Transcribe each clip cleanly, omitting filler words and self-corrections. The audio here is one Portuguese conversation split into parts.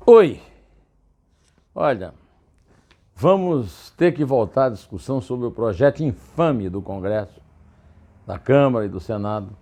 Oi, olha, vamos ter que voltar à discussão sobre o projeto infame do Congresso, da Câmara e do Senado,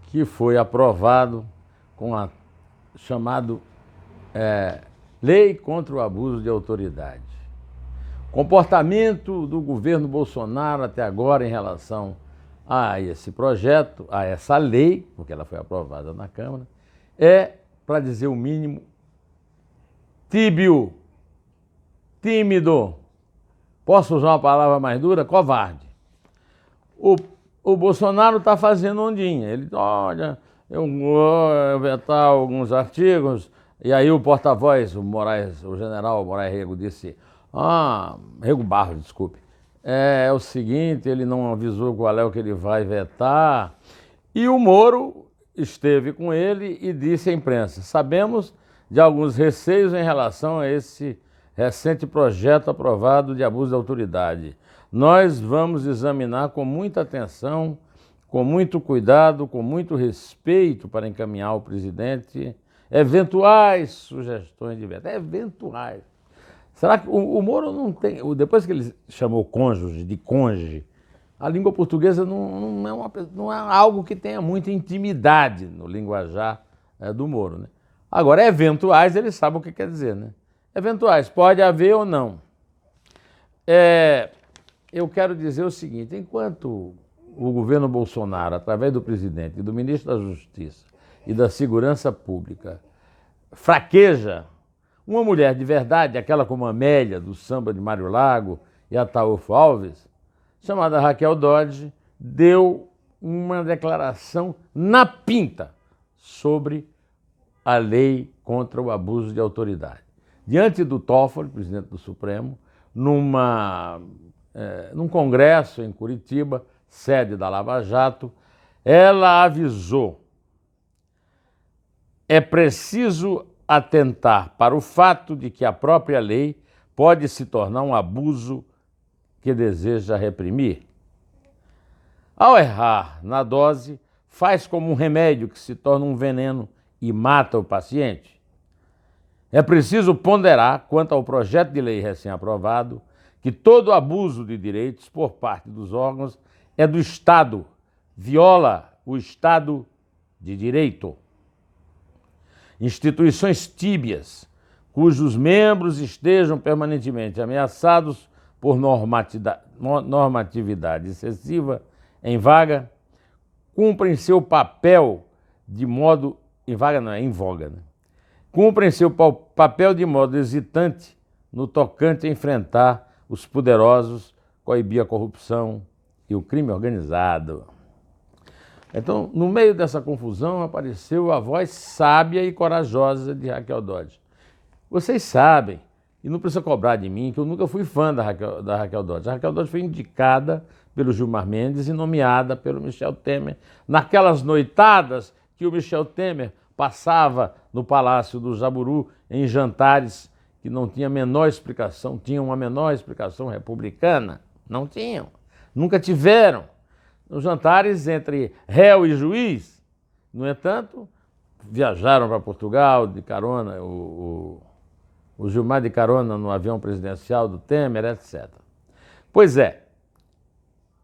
que foi aprovado com a chamado Lei contra o Abuso de Autoridade. Comportamento do governo Bolsonaro até agora em relação a esse projeto, a essa lei, porque ela foi aprovada na Câmara, é, para dizer o mínimo, tíbio, tímido, posso usar uma palavra mais dura? Covarde. O Bolsonaro está fazendo ondinha. Ele, olha, eu vou vetar alguns artigos, e aí o porta-voz, o general Moraes Rego, disse, Rego Barros, desculpe, é o seguinte, ele não avisou qual é o que ele vai vetar, e o Moro esteve com ele e disse à imprensa, sabemos de alguns receios em relação a esse recente projeto aprovado de abuso de autoridade. Nós vamos examinar com muita atenção, com muito cuidado, com muito respeito para encaminhar ao presidente eventuais sugestões de veto. Eventuais. Será que o Moro não tem... Depois que ele chamou cônjuge de cônjuge, a língua portuguesa não é algo que tenha muita intimidade no linguajar do Moro, né? Agora, eventuais, ele sabe o que quer dizer, né? Eventuais, pode haver ou não. Eu quero dizer o seguinte, enquanto o governo Bolsonaro, através do presidente e do ministro da Justiça e da Segurança Pública, fraqueja, uma mulher de verdade, aquela como a Amélia, do samba de Mário Lago, e a Ataúfo Alves, chamada Raquel Dodge, deu uma declaração na pinta sobre a lei contra o abuso de autoridade. Diante do Toffoli, presidente do Supremo, num congresso em Curitiba, sede da Lava Jato, ela avisou: é preciso atentar para o fato de que a própria lei pode se tornar um abuso que deseja reprimir. Ao errar na dose, faz como um remédio que se torna um veneno e mata o paciente. É preciso ponderar, quanto ao projeto de lei recém-aprovado, que todo abuso de direitos por parte dos órgãos é do Estado, viola o Estado de Direito. Instituições tíbias, cujos membros estejam permanentemente ameaçados por normatividade excessiva em vaga, cumprem seu papel de modo... Em vaga não, é em voga, né? Cumprem seu papel de modo hesitante no tocante a enfrentar os poderosos, coibir a corrupção e o crime organizado. Então, no meio dessa confusão, apareceu a voz sábia e corajosa de Raquel Dodge. Vocês sabem, e não precisa cobrar de mim, que eu nunca fui fã da Raquel Dodge. A Raquel Dodge foi indicada pelo Gilmar Mendes e nomeada pelo Michel Temer naquelas noitadas que o Michel Temer passava no Palácio do Jaburu em jantares que não tinham a menor explicação, tinham uma menor explicação republicana. Não tinham, nunca tiveram. Nos jantares entre réu e juiz, no entanto, viajaram para Portugal de carona, o Gilmar de carona no avião presidencial do Temer, etc. Pois é,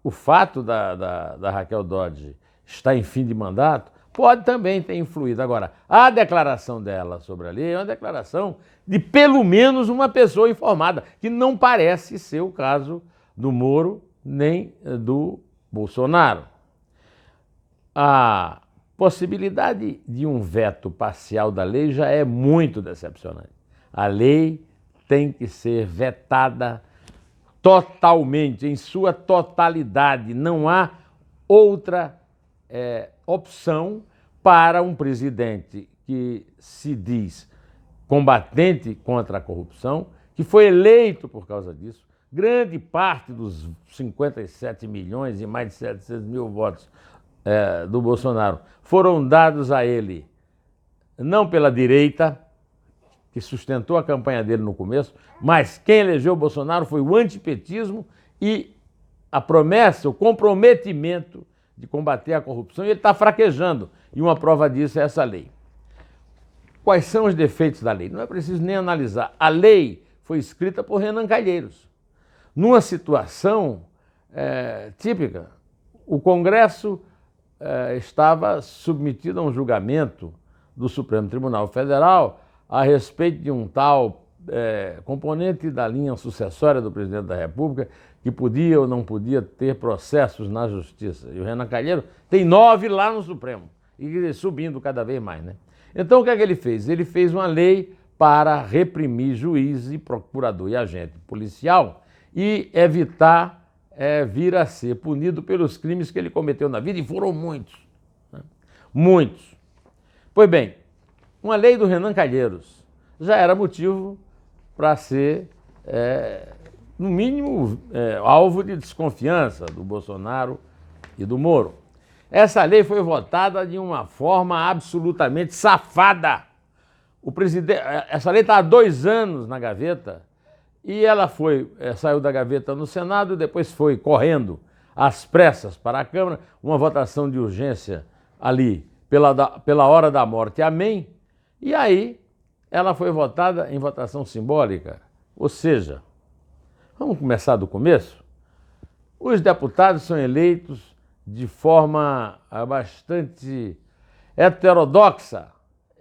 o fato da Raquel Dodge estar em fim de mandato pode também ter influído. Agora, a declaração dela sobre a lei é uma declaração de pelo menos uma pessoa informada, que não parece ser o caso do Moro nem do Bolsonaro. A possibilidade de um veto parcial da lei já é muito decepcionante. A lei tem que ser vetada totalmente, em sua totalidade. Não há outra opção para um presidente que se diz combatente contra a corrupção, que foi eleito por causa disso. Grande parte dos 57 milhões e mais de 700 mil votos do Bolsonaro foram dados a ele, não pela direita, que sustentou a campanha dele no começo, mas quem elegeu o Bolsonaro foi o antipetismo e a promessa, o comprometimento de combater a corrupção, e ele está fraquejando. E uma prova disso é essa lei. quais são os defeitos da lei? Não é preciso nem analisar. A lei foi escrita por Renan Calheiros. Numa situação típica, o Congresso estava submetido a um julgamento do Supremo Tribunal Federal a respeito de um tal componente da linha sucessória do presidente da República que podia ou não podia ter processos na Justiça. E o Renan Calheiros tem 9 lá no Supremo, e subindo cada vez mais, né? Então o que é que ele fez? Ele fez uma lei para reprimir juiz e procurador e agente policial e evitar vir a ser punido pelos crimes que ele cometeu na vida, e foram muitos, né? Muitos. Pois bem, uma lei do Renan Calheiros já era motivo para ser, no mínimo, alvo de desconfiança do Bolsonaro e do Moro. Essa lei foi votada de uma forma absolutamente safada. Essa lei está há 2 anos na gaveta e ela saiu da gaveta no Senado e depois foi correndo às pressas para a Câmara, uma votação de urgência ali pela hora da morte, amém? E aí ela foi votada em votação simbólica, ou seja, vamos começar do começo? Os deputados são eleitos de forma bastante heterodoxa.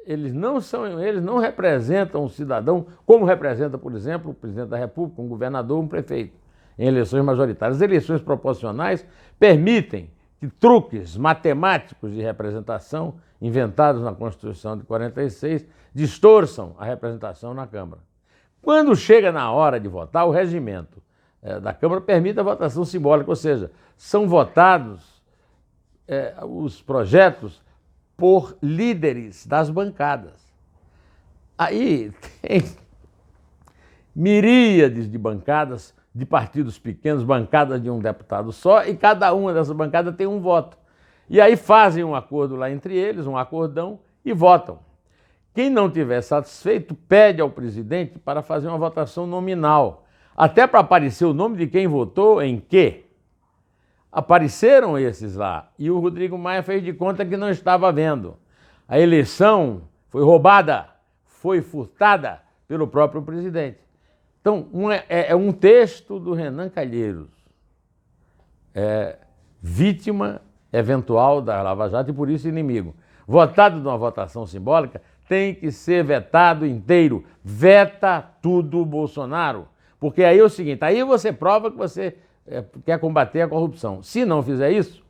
Eles não representam o cidadão como representa, por exemplo, o presidente da República, um governador, um prefeito, em eleições majoritárias. As eleições proporcionais permitem que truques matemáticos de representação, inventados na Constituição de 46, distorçam a representação na Câmara. Quando chega na hora de votar, o regimento da Câmara permite a votação simbólica, ou seja, são votados os projetos por líderes das bancadas. Aí tem miríades de bancadas, de partidos pequenos, bancadas de um deputado só, e cada uma dessas bancadas tem um voto. E aí fazem um acordo lá entre eles, um acordão, e votam. Quem não tiver satisfeito pede ao presidente para fazer uma votação nominal, até para aparecer o nome de quem votou em quê. Apareceram esses lá, e o Rodrigo Maia fez de conta que não estava vendo. A eleição foi roubada, foi furtada pelo próprio presidente. Então, é um texto do Renan Calheiros, vítima eventual da Lava Jato e por isso inimigo. Votado numa votação simbólica, tem que ser vetado inteiro. Veta tudo Bolsonaro. Porque aí é o seguinte, aí você prova que você quer combater a corrupção. Se não fizer isso,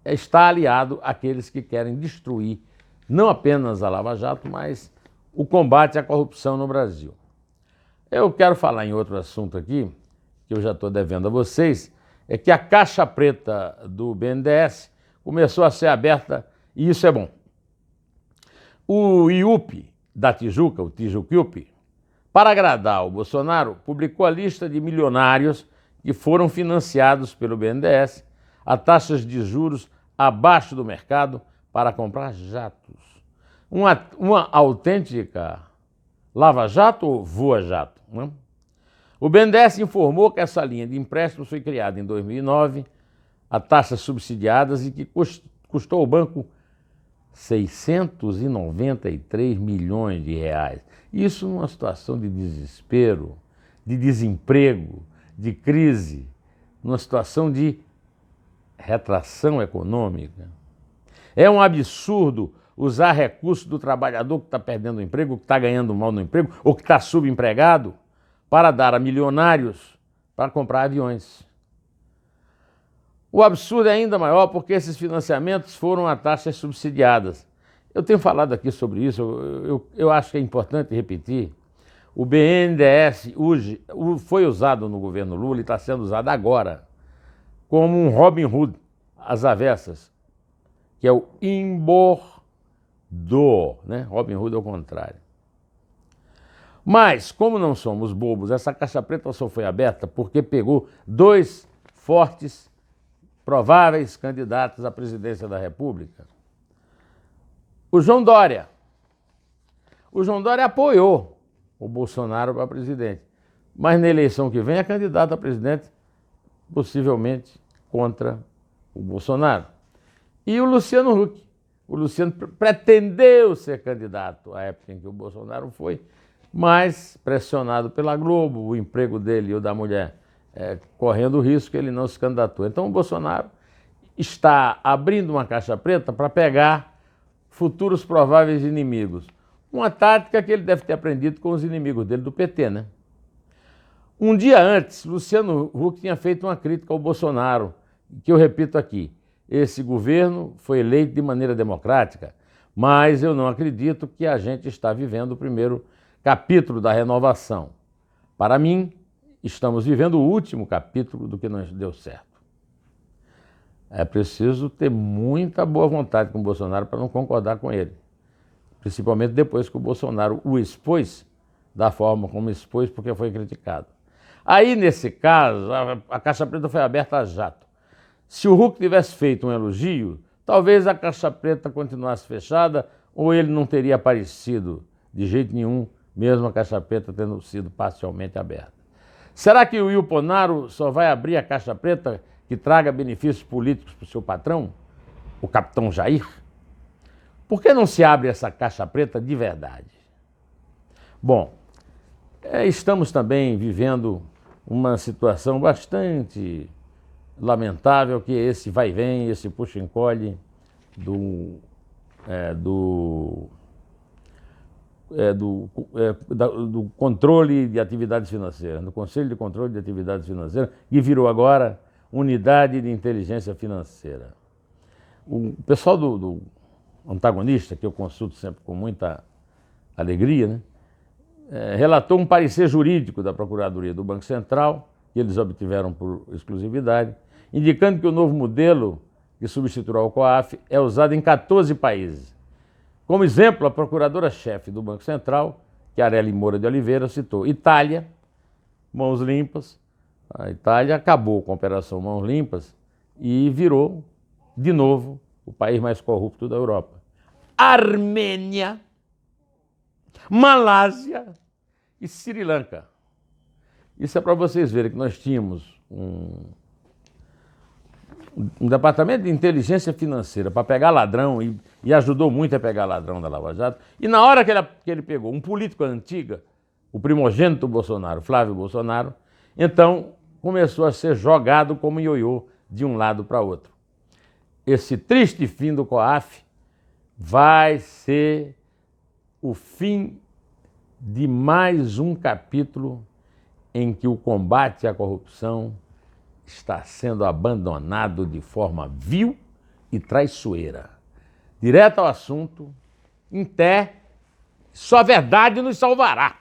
está aliado àqueles que querem destruir não apenas a Lava Jato, mas o combate à corrupção no Brasil. Eu quero falar em outro assunto aqui, que eu já estou devendo a vocês, é que a caixa preta do BNDES começou a ser aberta, e isso é bom. O IUP da Tijuca, o Tijuquiup, para agradar o Bolsonaro, publicou a lista de milionários que foram financiados pelo BNDES a taxas de juros abaixo do mercado para comprar jatos. Uma autêntica lava-jato ou voa-jato, né? O BNDES informou que essa linha de empréstimos foi criada em 2009 a taxas subsidiadas e que custou ao banco 693 milhões de reais. Isso numa situação de desespero, de desemprego, de crise, numa situação de retração econômica. É um absurdo usar recursos do trabalhador que está perdendo o emprego, que está ganhando mal no emprego, ou que está subempregado, para dar a milionários para comprar aviões. O absurdo é ainda maior porque esses financiamentos foram a taxas subsidiadas. Eu tenho falado aqui sobre isso, eu acho que é importante repetir. O BNDES hoje foi usado no governo Lula e está sendo usado agora como um Robin Hood às avessas, que é o embordor, né? Robin Hood ao contrário. Mas, como não somos bobos, essa caixa preta só foi aberta porque pegou 2 fortes, prováveis candidatos à presidência da República. O João Dória. O João Dória apoiou o Bolsonaro para presidente, mas na eleição que vem é candidato a presidente, possivelmente contra o Bolsonaro. E o Luciano Huck. O Luciano pretendeu ser candidato à época em que o Bolsonaro foi, mas pressionado pela Globo, o emprego dele e o da mulher correndo risco, ele não se candidatou. Então o Bolsonaro está abrindo uma caixa preta para pegar futuros prováveis inimigos. Uma tática que ele deve ter aprendido com os inimigos dele do PT, né? Um dia antes, Luciano Huck tinha feito uma crítica ao Bolsonaro, que eu repito aqui. Esse governo foi eleito de maneira democrática, mas eu não acredito que a gente está vivendo o primeiro capítulo da renovação. Para mim, estamos vivendo o último capítulo do que não deu certo. É preciso ter muita boa vontade com o Bolsonaro para não concordar com ele. Principalmente depois que o Bolsonaro o expôs da forma como expôs, porque foi criticado. Aí, nesse caso, a Caixa Preta foi aberta a jato. Se o Huck tivesse feito um elogio, talvez a Caixa Preta continuasse fechada ou ele não teria aparecido de jeito nenhum, mesmo a Caixa Preta tendo sido parcialmente aberta. Será que o Ilponaro só vai abrir a Caixa Preta que traga benefícios políticos para o seu patrão, o capitão Jair? Por que não se abre essa Caixa Preta de verdade? Bom, estamos também vivendo uma situação bastante lamentável, que é esse vai e vem, esse puxa e encolhe do controle de atividades financeiras, do Conselho de Controle de Atividades Financeiras, que virou agora Unidade de Inteligência Financeira. O pessoal do antagonista, que eu consulto sempre com muita alegria, né, relatou um parecer jurídico da Procuradoria do Banco Central, que eles obtiveram por exclusividade, indicando que o novo modelo que substituirá o COAF é usado em 14 países. Como exemplo, a procuradora-chefe do Banco Central, que é Arely Moura de Oliveira, citou Itália, mãos limpas. A Itália acabou com a Operação Mãos Limpas e virou, de novo, o país mais corrupto da Europa. Armênia, Malásia e Sri Lanka. Isso é para vocês verem que nós tínhamos um departamento de inteligência financeira para pegar ladrão e ajudou muito a pegar ladrão da Lava Jato. E na hora que ele pegou um político antiga, o primogênito do Bolsonaro, Flávio Bolsonaro, então começou a ser jogado como ioiô de um lado para outro. Esse triste fim do COAF vai ser o fim de mais um capítulo em que o combate à corrupção está sendo abandonado de forma vil e traiçoeira. Direto ao assunto, em té, só a verdade nos salvará.